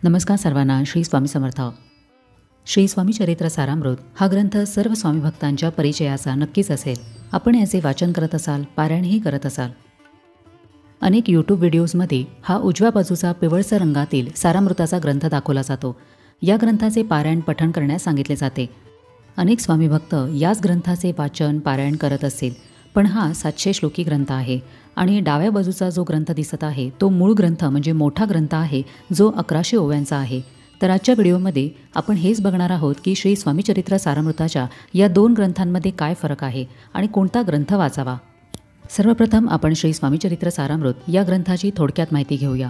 नमस्कार सर्वांना. श्री स्वामी समर्थ. श्री स्वामी चरित्र सारामृत हा ग्रंथ सर्व स्वामी भक्तांच्या परिचयाचा नक्कीच असेल. आपण याचे वाचन करत असाल, पारायणही करत असाल. अनेक यूट्यूब व्हिडिओजमध्ये हा उजव्या बाजूचा पिवळसर रंगातील सारामृताचा ग्रंथ दाखवला जातो. या ग्रंथाचे पारायण पठण करण्यास सांगितले जाते. अनेक स्वामी भक्त याच ग्रंथाचे वाचन पारायण करत असतील, पण हा 700 श्लोकी ग्रंथ आहे आणि डाव्या बाजूचा जो ग्रंथ दिसत आहे तो मूळ ग्रंथ म्हणजे मोठा ग्रंथ आहे, जो 1100 ओव्यांचा आहे. तर आजच्या व्हिडिओमध्ये आपण हेच बघणार आहोत की श्री स्वामी चरित्र सारामृताच्या या दोन ग्रंथांमध्ये काय फरक आहे आणि कोणता ग्रंथ वाचावा. सर्वप्रथम आपण श्री स्वामी चरित्र सारामृत या ग्रंथाची थोडक्यात माहिती घेऊया.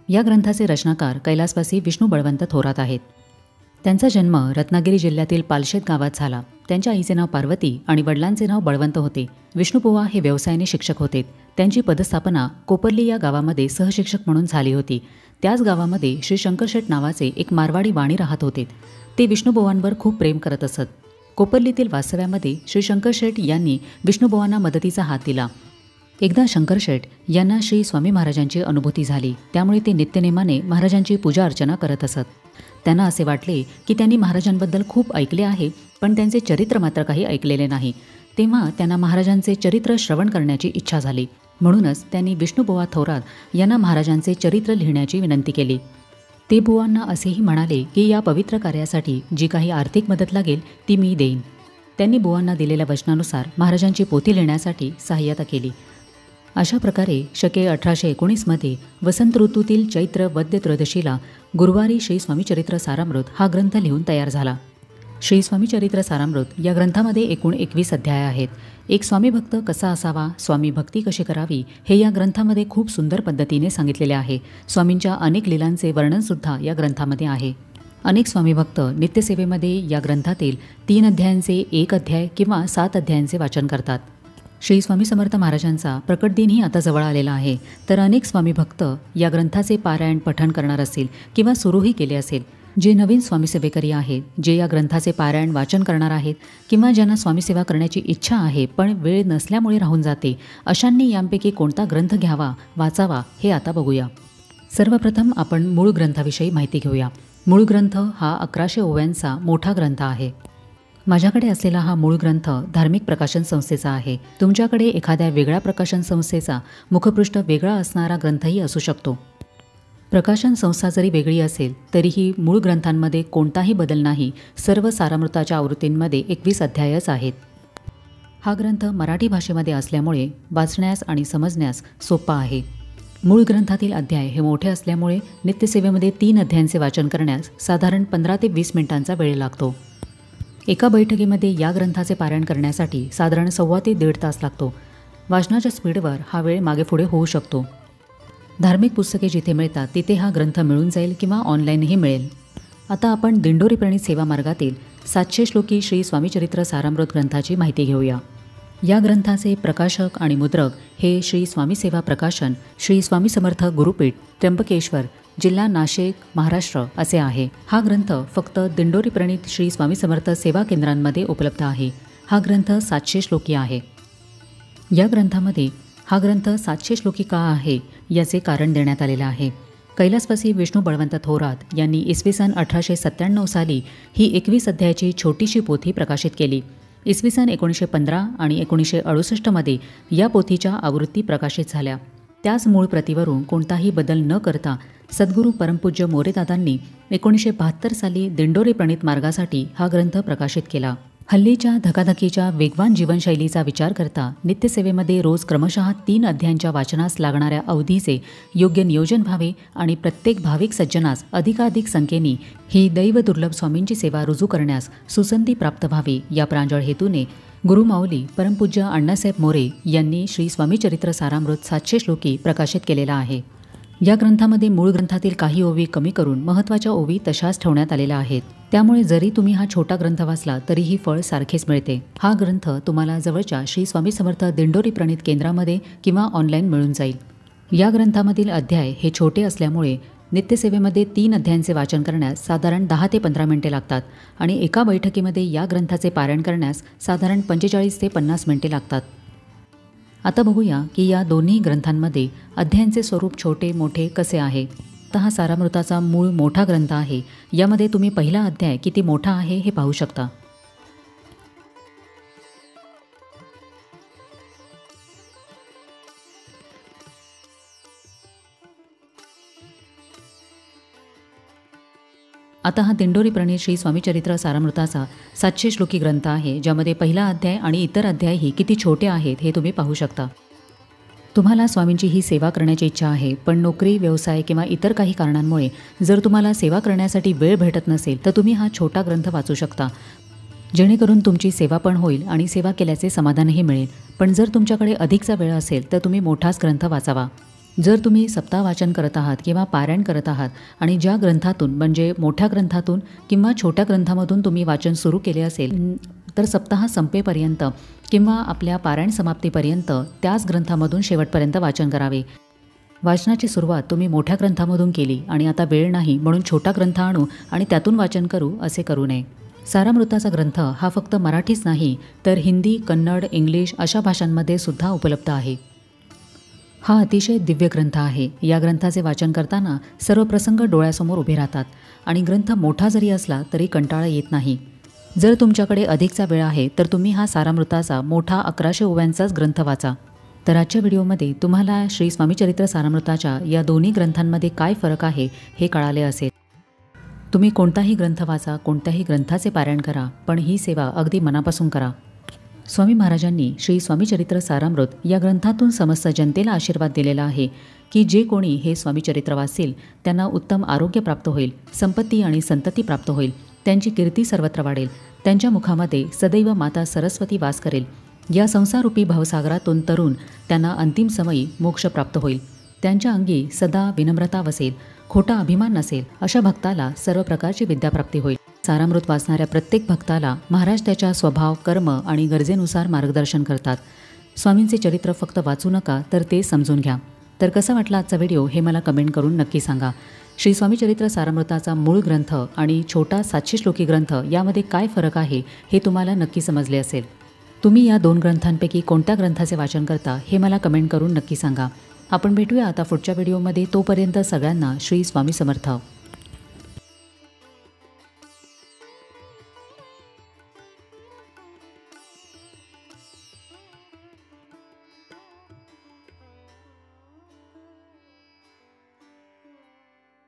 या ग्रंथाचे रचनाकार कैलासवासी विष्णू बळवंत थोरात आहेत. त्यांचा जन्म रत्नागिरी जिल्ह्यातील पालशेत गावात झाला. त्यांच्या आईचे नाव पार्वती आणि वडिलांचे नाव बळवंत होते. विष्णुबुवा हे व्यवसायाने शिक्षक होते. त्यांची पदस्थापना कोपर्ली या गावामध्ये सहशिक्षक म्हणून झाली होती. त्याच गावामध्ये श्री शंकरशेठ नावाचे एक मारवाडी वाणी राहत होते. ते विष्णुबुवांवर खूप प्रेम करत असत. कोपर्लीतील वास्तव्यामध्ये श्री शंकरशेठ यांनी विष्णुबुवांना मदतीचा हात दिला. एकदा शंकरशेठ यांना श्री स्वामी महाराजांची अनुभूती झाली. त्यामुळे ते नित्यनेमाने महाराजांची पूजा अर्चना करत असत. त्यांना असे वाटले की त्यांनी महाराजांबद्दल खूप ऐकले आहे, पण त्यांचे चरित्र मात्र काही ऐकलेले नाही. तेव्हा त्यांना महाराजांचे चरित्र श्रवण करण्याची इच्छा झाली. म्हणूनच त्यांनी विष्णुबुवा थोरात यांना महाराजांचे चरित्र लिहिण्याची विनंती केली. ते बुवांना असेही म्हणाले की या पवित्र कार्यासाठी जी काही आर्थिक मदत लागेल ती मी देईन. त्यांनी बुवांना दिलेल्या वचनानुसार महाराजांची पोथी लिहिण्यासाठी सहाय्यता केली. अशा प्रकारे शके 1819मध्ये वसंत ऋतूतील चैत्र वद्य त्रयोदशीला गुरुवारी श्री स्वामी चरित्र सारामृत हा ग्रंथ लिहून तयार झाला. श्री स्वामी चरित्र सारामृत या ग्रंथामध्ये एकूण 21 अध्याय आहेत. एक स्वामी भक्त कसा असावा, स्वामी भक्ती कशी करावी, हे या ग्रंथामध्ये खूप सुंदर पद्धतीने सांगितलेले आहे. स्वामींच्या अनेक लीलांचे वर्णनसुद्धा या ग्रंथामध्ये आहे. अनेक स्वामी भक्त नित्यसेवेमध्ये या ग्रंथातील 3 अध्यायांचे 1 अध्याय किंवा 7 अध्यायांचे वाचन करतात. श्री स्वामी समर्थ महाराजांचा प्रकट दिनही आता जवळ आलेला आहे. तर अनेक स्वामी भक्त या ग्रंथाचे पारायण पठण करणार असतील किंवा सुरूही केले असेल. जे नवीन स्वामीसेवेकरी आहेत, जे या ग्रंथाचे पारायण वाचन करणार आहेत किंवा ज्यांना स्वामीसेवा करण्याची इच्छा आहे पण वेळ नसल्यामुळे राहून जाते, अशांनी यांपैकी कोणता ग्रंथ घ्यावा, वाचावा हे आता बघूया. सर्वप्रथम आपण मूळ ग्रंथाविषयी माहिती घेऊया. मूळ ग्रंथ हा 1100 ओव्यांचा मोठा ग्रंथ आहे. माझ्याकडे असलेला हा मूळ ग्रंथ धार्मिक प्रकाशन संस्थेचा आहे. तुमच्याकडे एखाद्या वेगळ्या प्रकाशन संस्थेचा मुखपृष्ठ वेगळा असणारा ग्रंथही असू शकतो. प्रकाशन संस्था जरी वेगळी असेल तरीही मूळ ग्रंथांमध्ये कोणताही बदल नाही. सर्व सारामृताच्या आवृत्तींमध्ये 21 अध्यायच आहेत. हा ग्रंथ मराठी भाषेमध्ये असल्यामुळे वाचण्यास आणि समजण्यास सोपा आहे. मूळ ग्रंथातील अध्याय हे मोठे असल्यामुळे नित्यसेवेमध्ये 3 अध्यायांचे वाचन करण्यास साधारण 15 ते 20 मिनिटांचा वेळ लागतो. एका बैठकीमध्ये या ग्रंथाचे पारायण करण्यासाठी साधारण 1.25 ते 1.5 तास लागतो. वाचनाच्या स्पीडवर हा वेळ मागे पुढे होऊ शकतो. धार्मिक पुस्तके जिथे मिळतात तिथे हा ग्रंथ मिळून जाईल किंवा ऑनलाईनही मिळेल. आता आपण दिंडोरी प्रणीत सेवा मार्गातील 700 श्लोकी श्री स्वामी चरित्र सारामृत ग्रंथाची माहिती घेऊया. या ग्रंथाचे प्रकाशक आणि मुद्रक हे श्री स्वामी सेवा प्रकाशन, श्री स्वामी समर्थ गुरुपीठ, त्र्यंबकेश्वर, जिल्हा नाशिक, महाराष्ट्र असे आहे. हा ग्रंथ फक्त दिंडोरी प्रणीत श्री स्वामी समर्थ सेवा केंद्रांमध्ये उपलब्ध आहे. हा ग्रंथ 700 श्लोकी आहे. या ग्रंथामध्ये हा ग्रंथ 700 श्लोकी का आहे याचे कारण देण्यात आलेले आहे. कैलासवासी विष्णू बळवंत थोरात यांनी इसवी सन 1897 साली ही 21 अध्यायाची छोटीशी पोथी प्रकाशित केली. इसवी सन 1915 आणि 1968मध्ये या पोथीच्या आवृत्ती प्रकाशित झाल्या. त्याच मूळ प्रतीवरून कोणताही बदल न करता सद्गुरू परमपूज्य मोरेदादांनी 1972 साली दिंडोरी प्रणीत मार्गासाठी हा ग्रंथ प्रकाशित केला. हल्लीच्या धकाधकीच्या वेगवान जीवनशैलीचा विचार करता नित्यसेवेमध्ये रोज क्रमशः 3 अध्यायांच्या वाचनास लागणाऱ्या अवधीचे योग्य नियोजन व्हावे आणि प्रत्येक भाविक सज्जनास अधिकाधिक संख्येने ही दैव दुर्लभ स्वामींची सेवा रुजू करण्यास सुसंधी प्राप्त व्हावी या प्रांजळ हेतूने गुरुमाऊली परमपूज्य अण्णासाहेब मोरे यांनी श्री स्वामी चरित्र सारामृत 700 श्लोकी प्रकाशित केलेला आहे. या ग्रंथामध्ये मूळ ग्रंथातील काही ओवी कमी करून महत्त्वाच्या ओवी तशाच ठेवण्यात आलेल्या आहेत. त्यामुळे जरी तुम्ही हा छोटा ग्रंथ वाचला तरीही फळ सारखेच मिळते. हा ग्रंथ तुम्हाला जवळच्या श्री स्वामी समर्थ दिंडोरी प्रणीत केंद्रामध्ये किंवा ऑनलाईन मिळून जाईल. या ग्रंथामधील अध्याय हे छोटे असल्यामुळे नित्यसेवेमध्ये 3 अध्यायांचे वाचन करण्यास साधारण 10 ते 15 मिनिटे लागतात आणि एका बैठकीमध्ये या ग्रंथाचे पारायण करण्यास साधारण 45 ते 50 मिनिटे लागतात. आता बघूया की या दोन्ही ग्रंथांमध्ये अध्यायांचे स्वरूप छोटे मोठे कसे आहे. सप्ताह सारामृताचा मूळ मोठा ग्रंथ आहे. यामध्ये तुम्ही पहिला अध्याय किती मोठा आहे हे पाहू शकता. आता हा दिंडोरी प्रणीत श्री स्वामीचरित्र सारामृताचा 700 श्लोकी ग्रंथ आहे, ज्यामध्ये पहिला अध्याय आणि इतर अध्यायही किती छोटे आहेत हे तुम्ही पाहू शकता. तुम्हाला स्वामींची ही सेवा करण्याची इच्छा आहे, पण नोकरी, व्यवसाय किंवा इतर काही कारणांमुळे जर तुम्हाला सेवा करण्यासाठी वेळ भेटत नसेल तर तुम्ही हा छोटा ग्रंथ वाचू शकता, जेणेकरून तुमची सेवा पण होईल आणि सेवा केल्याचे समाधानही मिळेल. पण जर तुमच्याकडे अधिकचा वेळ असेल तर तुम्ही मोठाच ग्रंथ वाचावा. जर तुम्ही सप्ताह वाचन करत आहात किंवा पारायण करत आहात आणि ज्या ग्रंथातून म्हणजे मोठ्या ग्रंथातून किंवा छोट्या ग्रंथामधून तुम्ही वाचन सुरू केले असेल तर सप्ताह संपेपर्यंत किंवा आपल्या पारायण समाप्तीपर्यंत त्याच ग्रंथामधून शेवटपर्यंत वाचन करावे. वाचनाची सुरुवात तुम्ही मोठ्या ग्रंथामधून केली आणि आता वेळ नाही म्हणून छोटा ग्रंथ आणू आणि त्यातून वाचन करू असे करू नये. सारामृताचा ग्रंथ हा फक्त मराठीच नाही तर हिंदी, कन्नड, इंग्लिश अशा भाषांमध्ये सुद्धा उपलब्ध आहे. हा अतिशय दिव्य ग्रंथ आहे. या ग्रंथाचे वाचन करताना सर्व प्रसंग डोळ्यासमोर उभे राहतात आणि ग्रंथ मोठा जरी असला तरी कंटाळा येत नाही. जर तुमच्याकडे अधिकचा वेळ आहे तर तुम्ही हा सारामृताचा मोठा 1100 ओव्यांचाच ग्रंथ वाचा. तर आजच्या व्हिडिओमध्ये तुम्हाला श्री स्वामीचरित्र सारामृताच्या या दोन्ही ग्रंथांमध्ये काय फरक आहे हे कळाले असेल. तुम्ही कोणताही ग्रंथ वाचा, कोणत्याही ग्रंथाचे पारायण करा, पण ही सेवा अगदी मनापासून करा. स्वामी महाराजांनी श्री स्वामीचरित्र सारामृत या ग्रंथातून समस्त जनतेला आशीर्वाद दिलेला आहे की जे कोणी हे स्वामीचरित्र वाचेल त्यांना उत्तम आरोग्य प्राप्त होईल, संपत्ती आणि संतती प्राप्त होईल, त्यांची कीर्ती सर्वत्र वाढेल, त्यांच्या मुखामध्ये सदैव माता सरस्वती वास करेल. या संसाररूपी भवसागरातून तरुण त्यांना अंतिम समयी मोक्ष प्राप्त होईल. त्यांच्या अंगी सदा विनम्रता वसेल, खोटा अभिमान नसेल, अशा भक्ताला सर्व प्रकारची विद्याप्राप्ती होईल. सारामृत वाचणाऱ्या प्रत्येक भक्ताला महाराज त्याच्या स्वभाव, कर्म आणि गरजेनुसार मार्गदर्शन करतात. स्वामींचे चरित्र फक्त वाचू नका तर ते समजून घ्या. तर कसा वाटला आजचा व्हिडिओ हे मला कमेंट करून नक्की सांगा. श्री स्वामीचरित्र सारामृताचा मूळ ग्रंथ आणि छोटा 700 श्लोकी ग्रंथ यामध्ये काय फरक आहे हे तुम्हाला नक्की समजले असेल. तुम्ही या दोन ग्रंथांपैकी कोणत्या ग्रंथाचे वाचन करता हे मला कमेंट करून नक्की सांगा. आपण भेटूया आता पुढच्या व्हिडिओमध्ये. तोपर्यंत सगळ्यांना श्री स्वामी समर्थ.